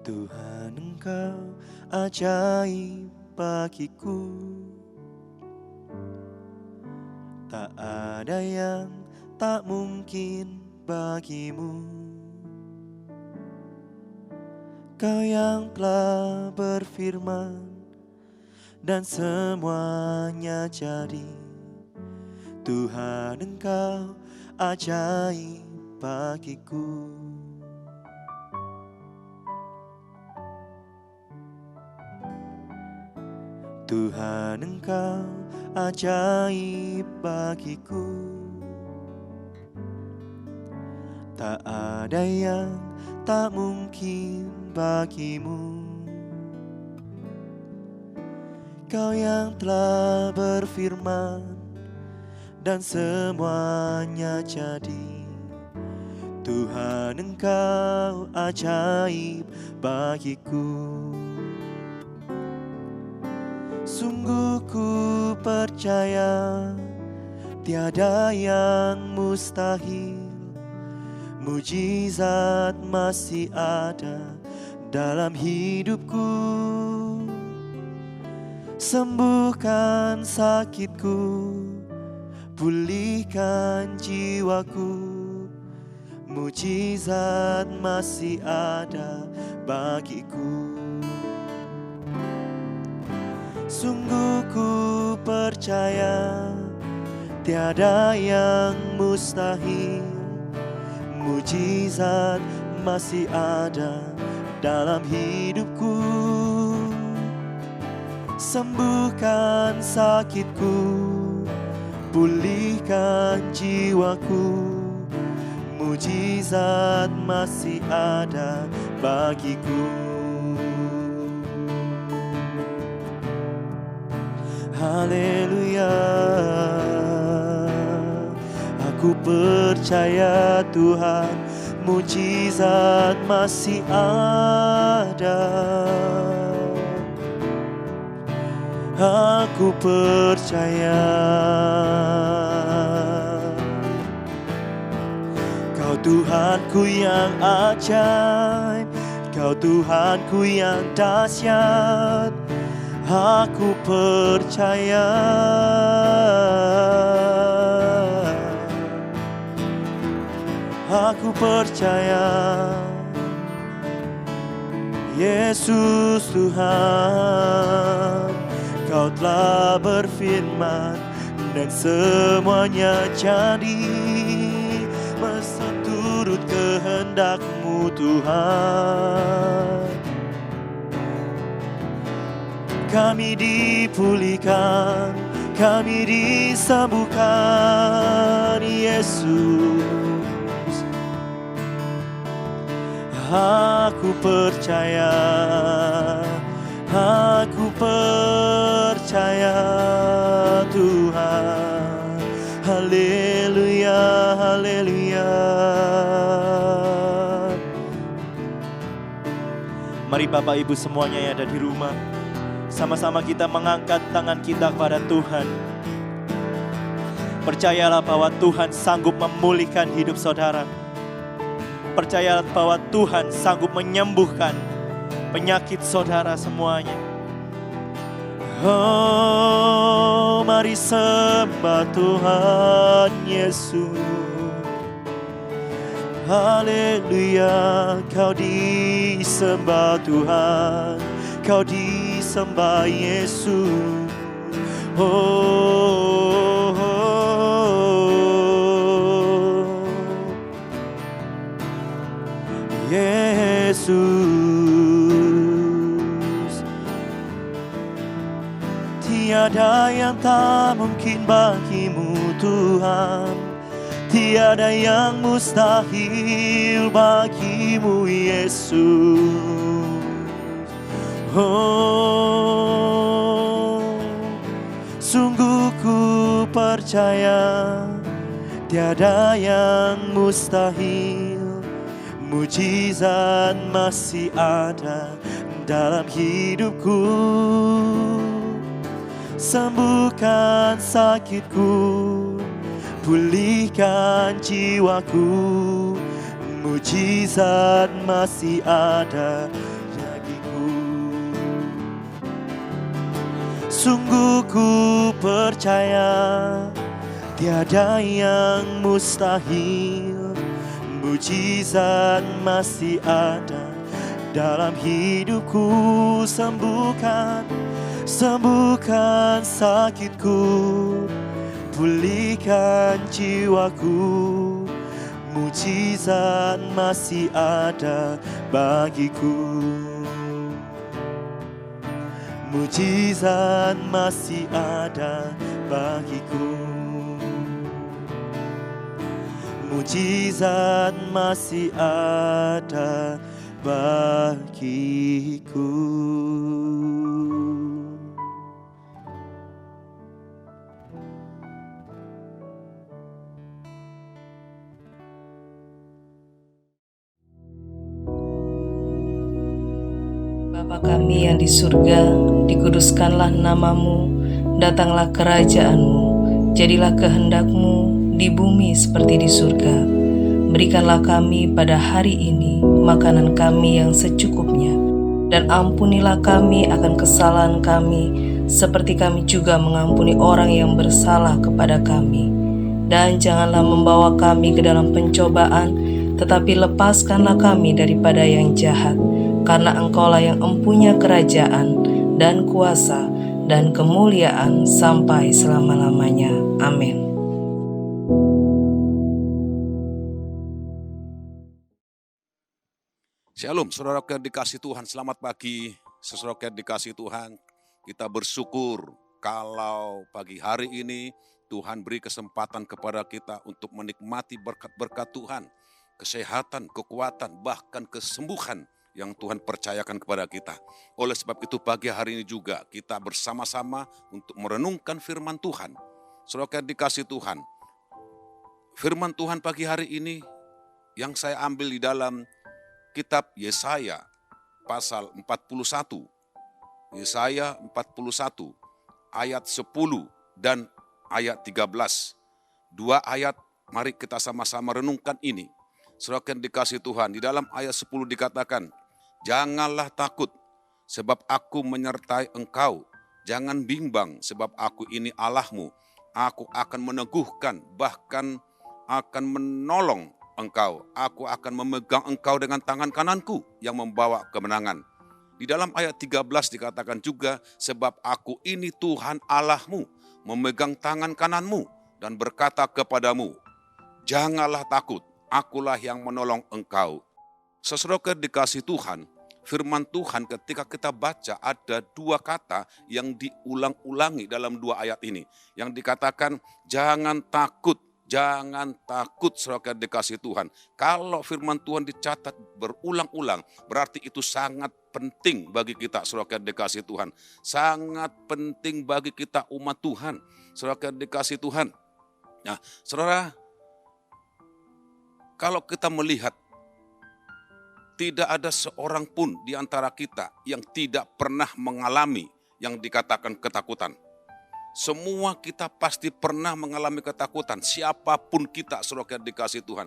Tuhan, Engkau ajaib bagiku. Tak ada yang tak mungkin bagimu. Kau yang telah berfirman dan semuanya jadi. Tuhan, Engkau ajaib bagiku. Tuhan, Engkau ajaib bagiku. Tak ada yang tak mungkin bagimu. Kau yang telah berfirman dan semuanya jadi. Tuhan, Engkau ajaib bagiku. Sungguh ku percaya tiada yang mustahil. Mujizat masih ada dalam hidupku. Sembuhkan sakitku, pulihkan jiwaku. Mujizat masih ada bagiku. Sungguh ku percaya tiada yang mustahil. Mujizat masih ada dalam hidupku. Sembuhkan sakitku, pulihkan jiwaku. Mujizat masih ada bagiku. Haleluya. Aku percaya Tuhan, mujizat masih ada. Aku percaya Kau Tuhanku yang ajaib, Kau Tuhanku yang dahsyat. Aku percaya Aku percaya Yesus Tuhan, Kau telah berfirman dan semuanya jadi. Masa turut kehendak-Mu Tuhan. Kami dipulihkan, kami disembuhkan Yesus. Aku percaya Tuhan. Haleluya, haleluya. Mari Bapak Ibu semuanya yang ada di rumah, sama-sama kita mengangkat tangan kita kepada Tuhan. Percayalah bahwa Tuhan sanggup memulihkan hidup saudara. Percayalah bahwa Tuhan sanggup menyembuhkan penyakit saudara semuanya. Oh, mari sembah Tuhan Yesus. Haleluya, Kau disembah Tuhan, Kau disembah Yesus. Oh, Yesus. Tiada yang tak mungkin bagi-Mu Tuhan. Tiada yang mustahil bagi-Mu Yesus. Oh, sungguh ku percaya tiada yang mustahil. Mujizat masih ada dalam hidupku. Sembuhkan sakitku, pulihkan jiwaku. Mujizat masih ada Sungguh ku percaya tiada yang mustahil, mujizat masih ada dalam hidupku. Sembuhkan sakitku, pulihkan jiwaku. Mujizat masih ada bagiku. Mujizat masih ada bagiku. Mujizat masih ada bagiku. Bapa kami yang di surga, dikuduskanlah namamu, datanglah kerajaan-Mu, jadilah kehendak-Mu di bumi seperti di surga. Berikanlah kami pada hari ini makanan kami yang secukupnya, dan ampunilah kami akan kesalahan kami, seperti kami juga mengampuni orang yang bersalah kepada kami. Dan janganlah membawa kami ke dalam pencobaan, tetapi lepaskanlah kami daripada yang jahat. Karena Engkaulah yang empunya kerajaan dan kuasa dan kemuliaan sampai selama-lamanya. Amin. Shalom, saudara yang dikasih Tuhan, selamat pagi. Saudara yang dikasih Tuhan, kita bersyukur kalau pagi hari ini Tuhan beri kesempatan kepada kita untuk menikmati berkat-berkat Tuhan, kesehatan, kekuatan, bahkan kesembuhan yang Tuhan percayakan kepada kita. Oleh sebab itu pagi hari ini juga kita bersama-sama untuk merenungkan firman Tuhan. Saudara yang dikasih Tuhan, firman Tuhan pagi hari ini yang saya ambil di dalam kitab Yesaya pasal 41. Yesaya 41 ayat 10 dan ayat 13. Dua ayat, mari kita sama-sama renungkan ini. Saudara yang dikasih Tuhan, di dalam ayat 10 dikatakan, janganlah takut sebab aku menyertai engkau. Jangan bimbang sebab aku ini Allahmu. Aku akan meneguhkan, bahkan akan menolong engkau. Aku akan memegang engkau dengan tangan kananku yang membawa kemenangan. Di dalam ayat 13 dikatakan juga, sebab aku ini Tuhan Allahmu, memegang tangan kananmu dan berkata kepadamu, janganlah takut, akulah yang menolong engkau. Saudara dikasih Tuhan, firman Tuhan ketika kita baca ada dua kata yang diulang-ulangi dalam dua ayat ini. Yang dikatakan jangan takut, saudara dikasih Tuhan. Kalau firman Tuhan dicatat berulang-ulang, berarti itu sangat penting bagi kita, saudara dikasih Tuhan. Sangat penting bagi kita umat Tuhan, saudara dikasih Tuhan. Nah, saudara, kalau kita melihat tidak ada seorang pun di antara kita yang tidak pernah mengalami yang dikatakan ketakutan. Semua kita pasti pernah mengalami ketakutan. Siapapun kita, saudara dikasih Tuhan.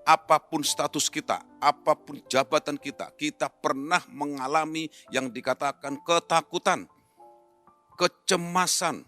Apapun status kita, apapun jabatan kita, kita pernah mengalami yang dikatakan ketakutan, kecemasan,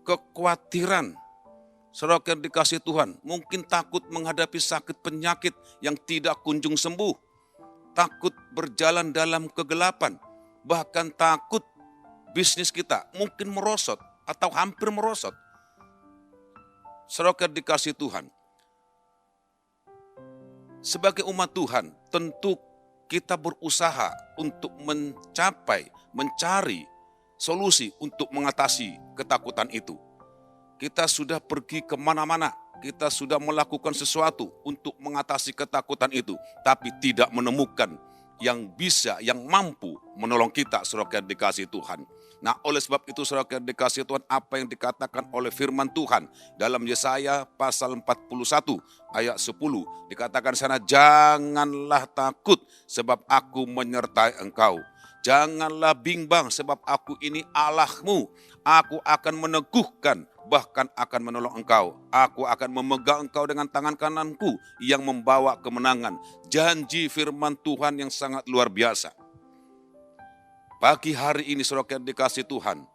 kekhawatiran. Saudara yang dikasih Tuhan, mungkin takut menghadapi sakit penyakit yang tidak kunjung sembuh. Takut berjalan dalam kegelapan, bahkan takut bisnis kita mungkin merosot atau hampir merosot. Saudara dikasih Tuhan, sebagai umat Tuhan tentu kita berusaha untuk mencari solusi untuk mengatasi ketakutan itu. Kita sudah pergi kemana-mana, kita sudah melakukan sesuatu untuk mengatasi ketakutan itu, tapi tidak menemukan yang bisa, yang mampu menolong kita, saudara yang dikasih Tuhan. Nah, oleh sebab itu saudara yang dikasih Tuhan, apa yang dikatakan oleh firman Tuhan dalam Yesaya pasal 41 ayat 10, dikatakan sana, janganlah takut sebab aku menyertai engkau. Janganlah bimbang sebab aku ini Allahmu. Aku akan meneguhkan, bahkan akan menolong engkau. Aku akan memegang engkau dengan tangan kananku yang membawa kemenangan. Janji firman Tuhan yang sangat luar biasa. Pagi hari ini saudara yang dikasih Tuhan,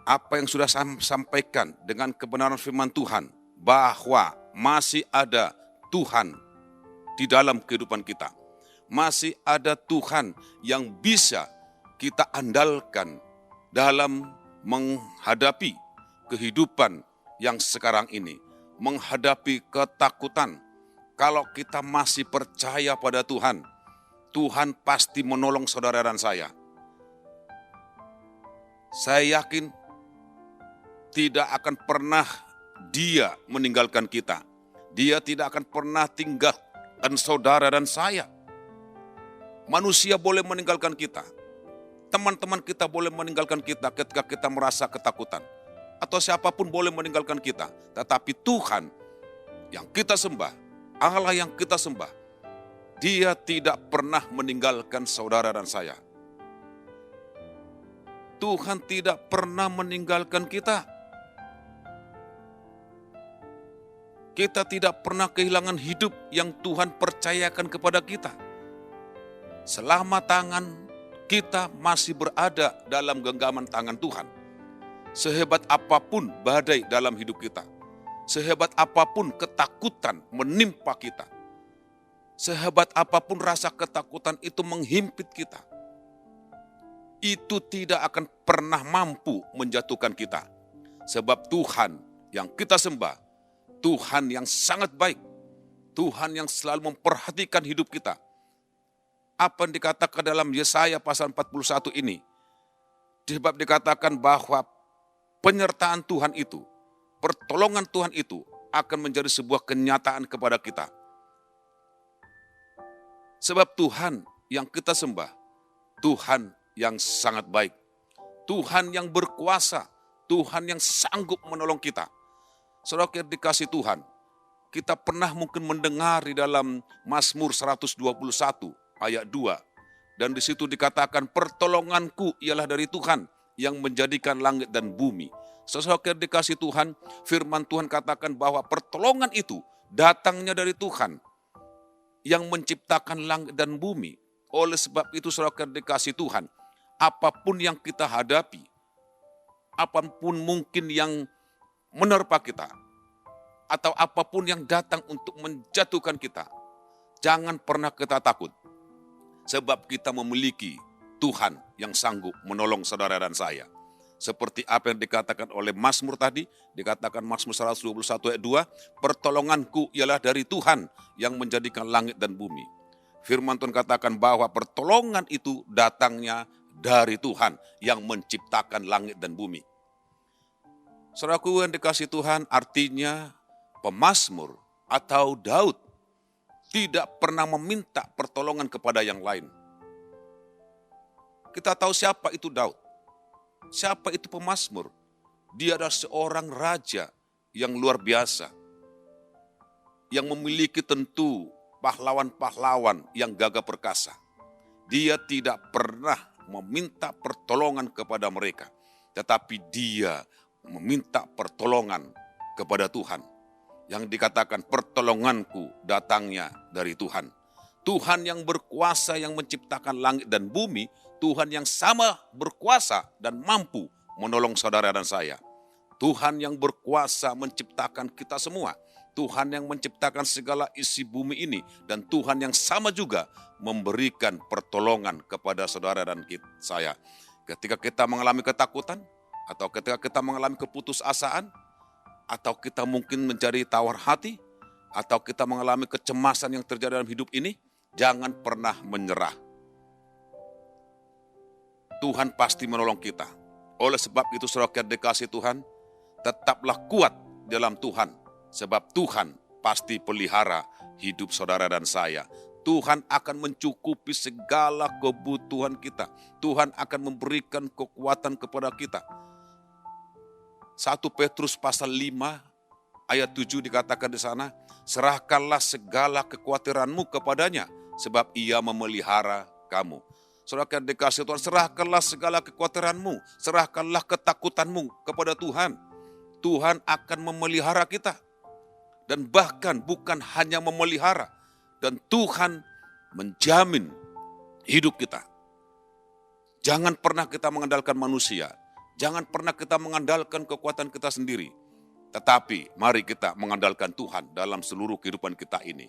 apa yang sudah saya sampaikan dengan kebenaran firman Tuhan, bahwa masih ada Tuhan di dalam kehidupan kita. Masih ada Tuhan yang bisa kita andalkan dalam menghadapi kehidupan yang sekarang ini. Menghadapi ketakutan. Kalau kita masih percaya pada Tuhan, Tuhan pasti menolong saudara dan saya. Saya yakin tidak akan pernah Dia meninggalkan kita. Dia tidak akan pernah tinggalkan saudara dan saya. Manusia boleh meninggalkan kita. Teman-teman kita boleh meninggalkan kita ketika kita merasa ketakutan. Atau siapapun boleh meninggalkan kita. Tetapi Tuhan yang kita sembah, Allah yang kita sembah, Dia tidak pernah meninggalkan saudara dan saya. Tuhan tidak pernah meninggalkan kita. Kita tidak pernah kehilangan hidup yang Tuhan percayakan kepada kita. Selama tangan kita masih berada dalam genggaman tangan Tuhan. Sehebat apapun badai dalam hidup kita. Sehebat apapun ketakutan menimpa kita. Sehebat apapun rasa ketakutan itu menghimpit kita. Itu tidak akan pernah mampu menjatuhkan kita. Sebab Tuhan yang kita sembah, Tuhan yang sangat baik, Tuhan yang selalu memperhatikan hidup kita. Apa yang dikatakan dalam Yesaya pasal 41 ini, sebab dikatakan bahwa penyertaan Tuhan itu, pertolongan Tuhan itu akan menjadi sebuah kenyataan kepada kita. Sebab Tuhan yang kita sembah, Tuhan yang sangat baik, Tuhan yang berkuasa, Tuhan yang sanggup menolong kita. Saudara dikasih Tuhan, kita pernah mungkin mendengar di dalam Mazmur 121 ayat 2. Dan di situ dikatakan pertolonganku ialah dari Tuhan yang menjadikan langit dan bumi. Saudara dikasih Tuhan, firman Tuhan katakan bahwa pertolongan itu datangnya dari Tuhan yang menciptakan langit dan bumi. Oleh sebab itu saudara dikasih Tuhan, apapun yang kita hadapi, apapun mungkin yang menerpa kita, atau apapun yang datang untuk menjatuhkan kita, jangan pernah kita takut. Sebab kita memiliki Tuhan yang sanggup menolong saudara dan saya. Seperti apa yang dikatakan oleh Mazmur tadi, dikatakan Mazmur 121 ayat 2, pertolonganku ialah dari Tuhan yang menjadikan langit dan bumi. Firman Tuhan katakan bahwa pertolongan itu datangnya dari Tuhan yang menciptakan langit dan bumi. Saudaraku yang dikasih Tuhan, artinya pemazmur atau Daud tidak pernah meminta pertolongan kepada yang lain. Kita tahu siapa itu Daud. Siapa itu pemazmur? Dia adalah seorang raja yang luar biasa. Yang memiliki tentu pahlawan-pahlawan yang gagah perkasa. Dia tidak pernah meminta pertolongan kepada mereka. Tetapi dia meminta pertolongan kepada Tuhan. Yang dikatakan pertolonganku datangnya dari Tuhan. Tuhan yang berkuasa yang menciptakan langit dan bumi, Tuhan yang sama berkuasa dan mampu menolong saudara dan saya. Tuhan yang berkuasa menciptakan kita semua. Tuhan yang menciptakan segala isi bumi ini. Dan Tuhan yang sama juga memberikan pertolongan kepada saudara dan saya. Ketika kita mengalami ketakutan, atau ketika kita mengalami keputusasaan, atau kita mungkin mencari tawar hati, atau kita mengalami kecemasan yang terjadi dalam hidup ini, jangan pernah menyerah. Tuhan pasti menolong kita. Oleh sebab itu saudara dikasih Tuhan, tetaplah kuat dalam Tuhan. Sebab Tuhan pasti pelihara hidup saudara dan saya. Tuhan akan mencukupi segala kebutuhan kita. Tuhan akan memberikan kekuatan kepada kita. 1 Petrus pasal 5 ayat 7 dikatakan di sana, serahkanlah segala kekhawatiranmu kepadanya, sebab ia memelihara kamu. Saudara dikasih Tuhan, serahkanlah segala kekhawatiranmu, serahkanlah ketakutanmu kepada Tuhan. Tuhan akan memelihara kita. Dan bahkan bukan hanya memelihara, dan Tuhan menjamin hidup kita. Jangan pernah kita mengandalkan manusia. Jangan pernah kita mengandalkan kekuatan kita sendiri. Tetapi mari kita mengandalkan Tuhan dalam seluruh kehidupan kita ini.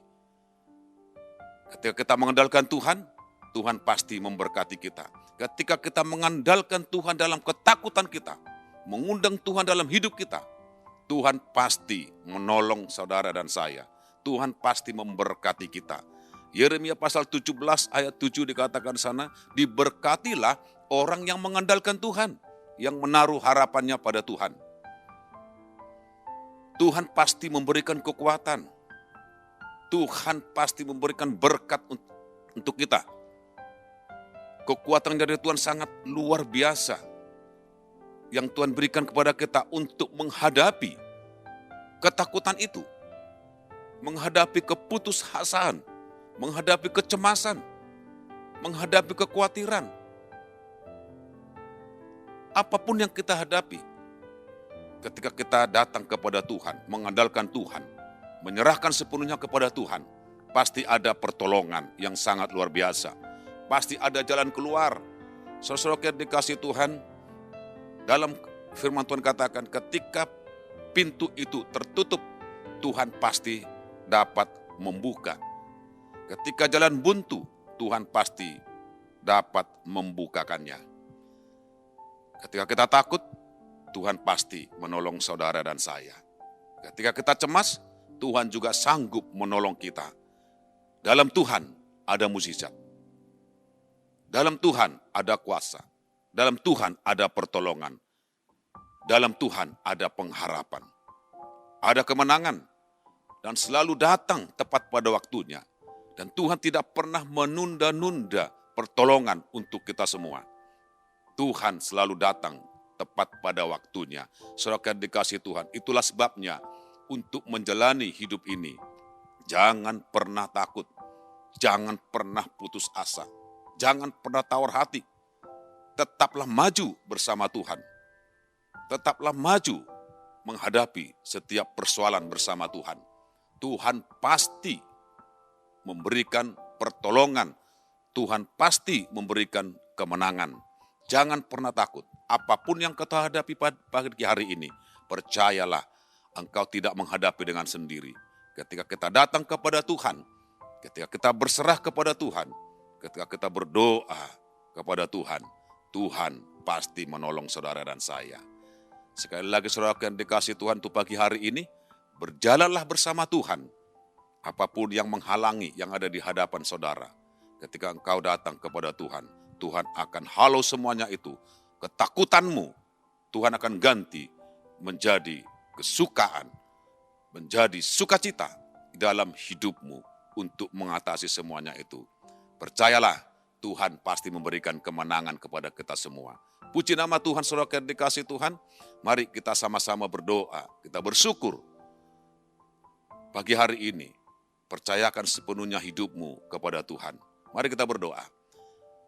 Ketika kita mengandalkan Tuhan, Tuhan pasti memberkati kita. Ketika kita mengandalkan Tuhan dalam ketakutan kita, mengundang Tuhan dalam hidup kita, Tuhan pasti menolong saudara dan saya. Tuhan pasti memberkati kita. Yeremia pasal 17 ayat 7 dikatakan sana, diberkatilah orang yang mengandalkan Tuhan, yang menaruh harapannya pada Tuhan. Tuhan pasti memberikan kekuatan. Tuhan pasti memberikan berkat untuk kita. Kekuatan dari Tuhan sangat luar biasa yang Tuhan berikan kepada kita untuk menghadapi ketakutan itu, menghadapi keputusasaan, menghadapi kecemasan, menghadapi kekhawatiran. Apapun yang kita hadapi, ketika kita datang kepada Tuhan, mengandalkan Tuhan, menyerahkan sepenuhnya kepada Tuhan, pasti ada pertolongan yang sangat luar biasa. Pasti ada jalan keluar. Saudara dikasih Tuhan, dalam firman Tuhan katakan, ketika pintu itu tertutup, Tuhan pasti dapat membuka. Ketika jalan buntu, Tuhan pasti dapat membukakannya. Ketika kita takut, Tuhan pasti menolong saudara dan saya. Ketika kita cemas, Tuhan juga sanggup menolong kita. Dalam Tuhan ada mukjizat. Dalam Tuhan ada kuasa. Dalam Tuhan ada pertolongan. Dalam Tuhan ada pengharapan. Ada kemenangan. Dan selalu datang tepat pada waktunya. Dan Tuhan tidak pernah menunda-nunda pertolongan untuk kita semua. Tuhan selalu datang tepat pada waktunya. Saudara dikasih Tuhan, itulah sebabnya untuk menjalani hidup ini, jangan pernah takut, jangan pernah putus asa, jangan pernah tawar hati. Tetaplah maju bersama Tuhan. Tetaplah maju menghadapi setiap persoalan bersama Tuhan. Tuhan pasti memberikan pertolongan. Tuhan pasti memberikan kemenangan. Jangan pernah takut. Apapun yang kita hadapi pagi hari ini, percayalah engkau tidak menghadapi dengan sendiri. Ketika kita datang kepada Tuhan, ketika kita berserah kepada Tuhan, ketika kita berdoa kepada Tuhan, Tuhan pasti menolong saudara dan saya. Sekali lagi saudara yang dikasih Tuhan untuk pagi hari ini, berjalanlah bersama Tuhan. Apapun yang menghalangi yang ada di hadapan saudara, ketika engkau datang kepada Tuhan, Tuhan akan halau semuanya itu. Ketakutanmu, Tuhan akan ganti menjadi kesukaan, menjadi sukacita dalam hidupmu untuk mengatasi semuanya itu. Percayalah, Tuhan pasti memberikan kemenangan kepada kita semua. Puji nama Tuhan, saudara yang dikasih Tuhan. Mari kita sama-sama berdoa, kita bersyukur. Pagi hari ini, percayakan sepenuhnya hidupmu kepada Tuhan. Mari kita berdoa.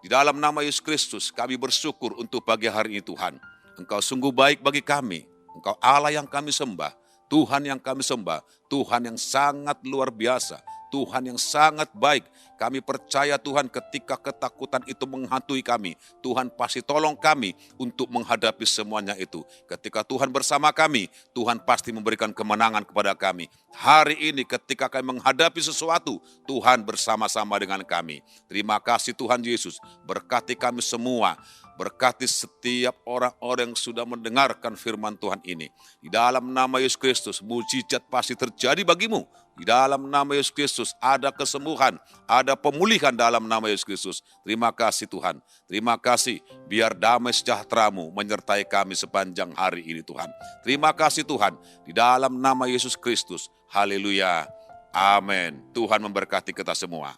Di dalam nama Yesus Kristus, kami bersyukur untuk pagi hari ini Tuhan. Engkau sungguh baik bagi kami. Engkau Allah yang kami sembah. Tuhan yang kami sembah. Tuhan yang sangat luar biasa. Tuhan yang sangat baik. Kami percaya Tuhan ketika ketakutan itu menghantui kami, Tuhan pasti tolong kami untuk menghadapi semuanya itu. Ketika Tuhan bersama kami, Tuhan pasti memberikan kemenangan kepada kami. Hari ini ketika kami menghadapi sesuatu, Tuhan bersama-sama dengan kami. Terima kasih Tuhan Yesus, berkati kami semua. Berkati setiap orang-orang yang sudah mendengarkan firman Tuhan ini. Di dalam nama Yesus Kristus, mujizat pasti terjadi bagimu. Di dalam nama Yesus Kristus ada kesembuhan, ada pemulihan dalam nama Yesus Kristus. Terima kasih Tuhan. Terima kasih, biar damai sejahtera-Mu menyertai kami sepanjang hari ini Tuhan. Terima kasih Tuhan. Di dalam nama Yesus Kristus. Haleluya. Amin. Tuhan memberkati kita semua.